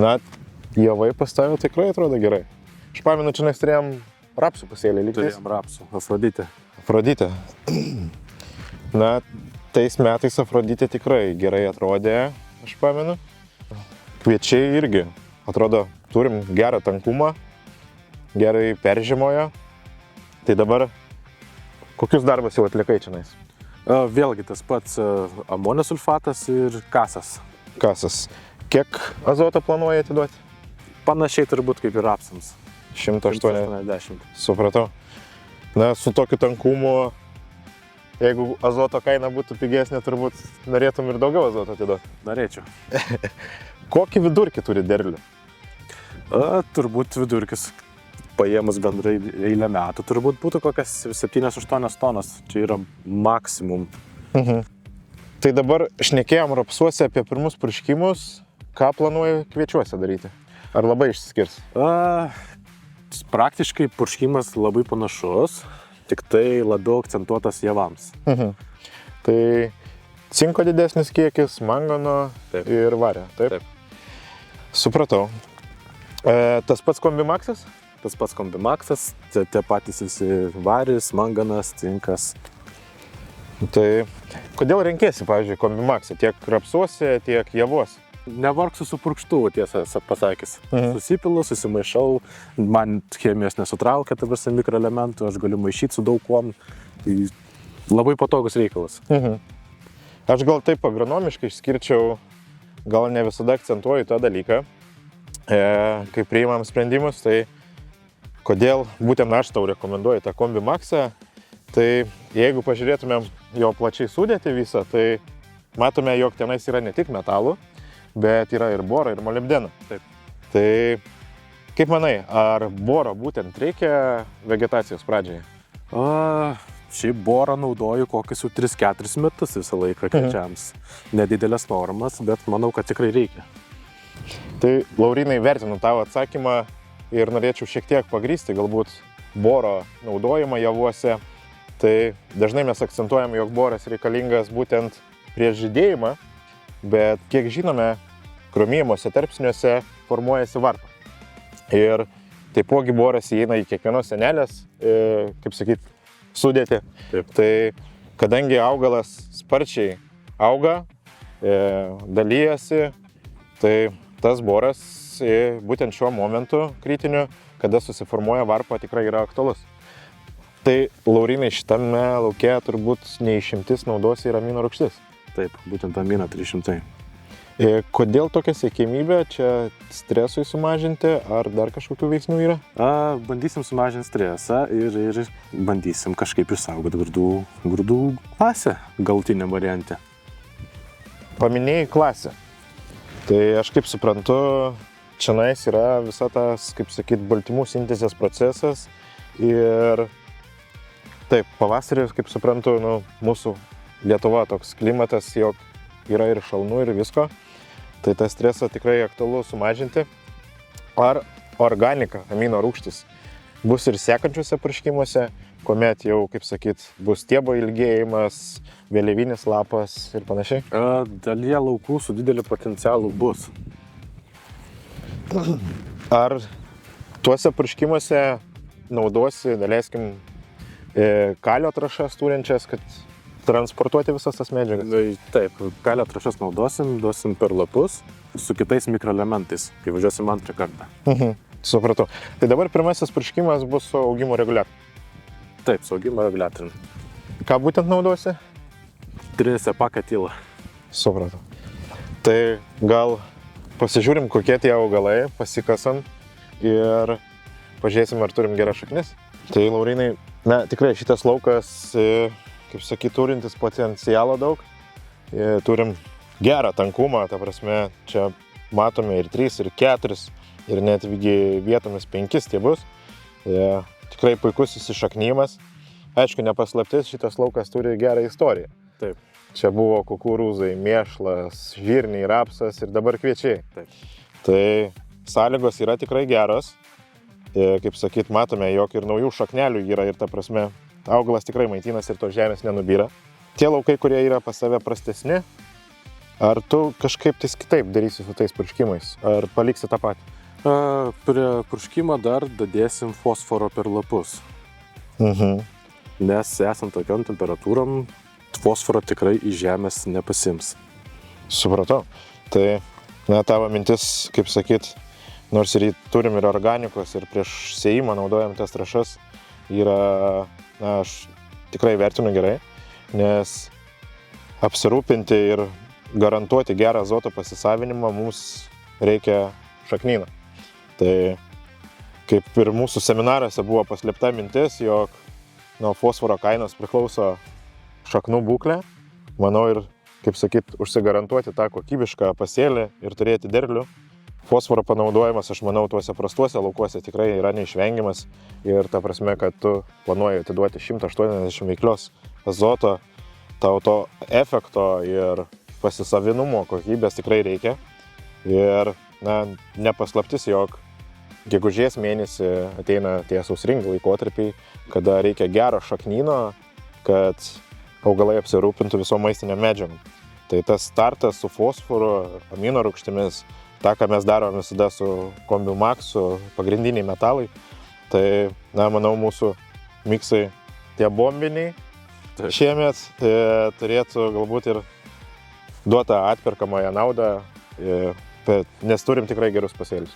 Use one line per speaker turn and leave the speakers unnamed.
Na, javai pastavė tikrai atrodo gerai. Aš pamenu, čia mes turėjom rapsų pasėlį lygtais.
Turėjom rapsų, Afroditė.
Afroditė. Na, tais metais Afroditė tikrai gerai atrodė, aš pamenu. Kviečiai irgi, atrodo, turim gerą tankumą, gerai peržiemojo. Tai dabar, kokius darbus jau atlikai čionais?
Vėlgi tas pats amonio sulfatas ir kasas.
Kasas. Kiek azoto planuoji atiduoti?
Panašiai turbūt kaip ir rapsams.
180. Supratau. Na, su tokiu tankumu, jeigu azoto kaina būtų pigesnė, turbūt norėtum ir daugiau azoto atiduoti.
Norėčiau.
Kokį vidurkį turi derlių?
Turbūt vidurkis paėmus bendrai eilę metų, turbūt būtų kokias 7-8 tonas. Čia yra maksimum.
Tai dabar šnekėjom rapsuose apie pirmus purškimus. Ką planuoji kviečiuose daryti? Ar labai išsiskirs?
Praktiškai purškimas labai panašus, tik tai labiau akcentuotas javams.
Tai cinko didesnis kiekis, mangano ir vario, taip?
Taip.
Supratau. Tas pats kombimaksas?
Tas pats kombimaksas, tie patys visi varis, manganas, cinkas.
Tai kodėl renkėsi, pavyzdžiui, kombimaksą tiek rapsuose, tiek javuose?
Nevargsiu su purkštuvu, tiesą pasakys. Susipilu, susimaišau, man chemijos nesutraukia, ta visą mikroelementų, aš galiu maišyti su daug kuom. Tai labai patogus reikalas.
Aš gal taip agronomiškai išskirčiau, gal ne visada akcentuoju tą dalyką, kai priimam sprendimus, tai kodėl būtent aš tau rekomenduoju tą kombimaksą, tai jeigu pažiūrėtumėm jo plačiai sudėti visą, tai matome, jog tenais yra ne tik metalų, bet yra ir boro, ir molibdeno.
Taip.
Tai kaip manai, ar boro būtent reikia vegetacijos pradžiai?
Šiaip borą naudoju kokius jau 3-4 metus visą laiką kviečiams. Nedidelės normas, bet manau, kad tikrai reikia.
Tai, Laurynai, vertinu tavo atsakymą ir norėčiau šiek tiek pagrysti galbūt boro naudojimą javuose. Tai dažnai mes akcentuojam, jog boras reikalingas būtent prieš žydėjimą, bet kiek žinome, krūmyjimuose tarpsniuose formuojasi varpa. Ir taipogi boras įeina į kiekvienos senelės, kaip sakyt, sudėti.
Taip.
Tai kadangi augalas sparčiai auga, dalyjasi, tai tas boras būtent šiuo momentu kritiniu, kada susiformuoja varpa, tikrai yra aktualus. Tai, Laurynai, šitame lauke turbūt neišimtis naudosi ir amino rūgštis.
Taip, būtent amino 300.
Kodėl tokia siekimybė? Čia stresui sumažinti, ar dar kažkokių veiksmų yra?
Bandysim sumažinti stresą ir bandysim kažkaip išsaugoti grūdų klasę galutiniam variante.
Paminėjai klasę. Tai aš kaip suprantu, čionais yra visa tas, kaip sakyt, baltymų sintezės procesas ir taip, pavasaris, kaip suprantu, mūsų Lietuva toks klimatas, jog yra ir šalnų ir visko, tai tą stresą tikrai aktualu sumažinti. Ar organika, amino rūgštis, bus ir sekančiuose purškimuose, kuomet jau, kaip sakyt, bus stiebo ilgėjimas, vėliavinis lapas ir panašiai?
Dalyje laukų su dideliu potencialu bus.
Ar tuose purškimuose naudosi, daleiskim, kalio trąšas turinčias, kad transportuoti visas tas medžiagas?
Taip, kalio trąšas duosim per lapus su kitais mikroelementais, kai važiuosim antrą kartą.
Supratau. Tai dabar pirmasis purškimas bus su augimo reguliatoriumi.
Taip, su augimo reguliatoriumi.
Ką būtent naudosi?
3 pakatylą.
Supratau. Tai gal pasižiūrim, kokie tie augalai, pasikasam ir pažiūrėsim, ar turim geras šaknis. Tai, Laurynai, tikrai šitas laukas, kaip sakyt, turintis potencialo daug. Turim gerą tankumą, ta prasme, čia matome ir 3, ir 4, ir net vietomis 5 stiebus. Tikrai puikus įsišaknymas. Aišku, nepaslaptis, šitas laukas turi gerą istoriją.
Taip.
Čia buvo kukurūzai, mėšlas, žirniai, rapsas ir dabar kviečiai.
Taip.
Tai sąlygos yra tikrai geros. Kaip sakyt, matome, jog ir naujų šaknelių yra ir ta prasme, augalas tikrai maitinasi ir tos žemės nenubyra. Tie laukai, kurie yra pas save prastesni, Ar tu kažkaip tais kitaip darysi su tais purškimais? Ar paliksi tą patį?
Prie purškimo dar dadėsim fosforo per lapus, nes esant tokiom temperatūrom, fosforo tikrai iš žemės nepasims.
Supratau. Tai, tavo mintis, kaip sakyt, nors ir turim ir organikos, ir prieš sėjimą naudojam tas trąšas, yra, aš tikrai vertinu gerai, nes apsirūpinti ir garantuoti gerą azoto pasisavinimą mums reikia šaknyną. Tai kaip ir mūsų seminaruose buvo paslėpta mintis, jog nuo fosforo kainos priklauso šaknų būklė, manau ir, kaip sakyt, užsigarantuoti tą kokybišką pasėlį ir turėti derlių. Fosforo panaudojimas, aš manau, tuose prastuose laukuose tikrai yra neišvengiamas ir ta prasme, kad tu planuoji atiduoti 180 veiklios azoto, tau to efekto ir pasisavinumo kokybės tikrai reikia. Ir nepaslaptis, jog gegužės mėnesį ateina tie sausringi laikotarpiai, kada reikia gero šaknyno, kad augalai apsirūpintų visom maistiniam medžiagom. Tai tas startas su fosforu, amino rūgštimis, tą, ką mes darom visada su Kombi Maxu, pagrindiniai metalai, tai, manau, mūsų miksai tie bombiniai šiemet turėtų galbūt ir duotą atperkamąją naudą, nes turim tikrai gerus pasėlius.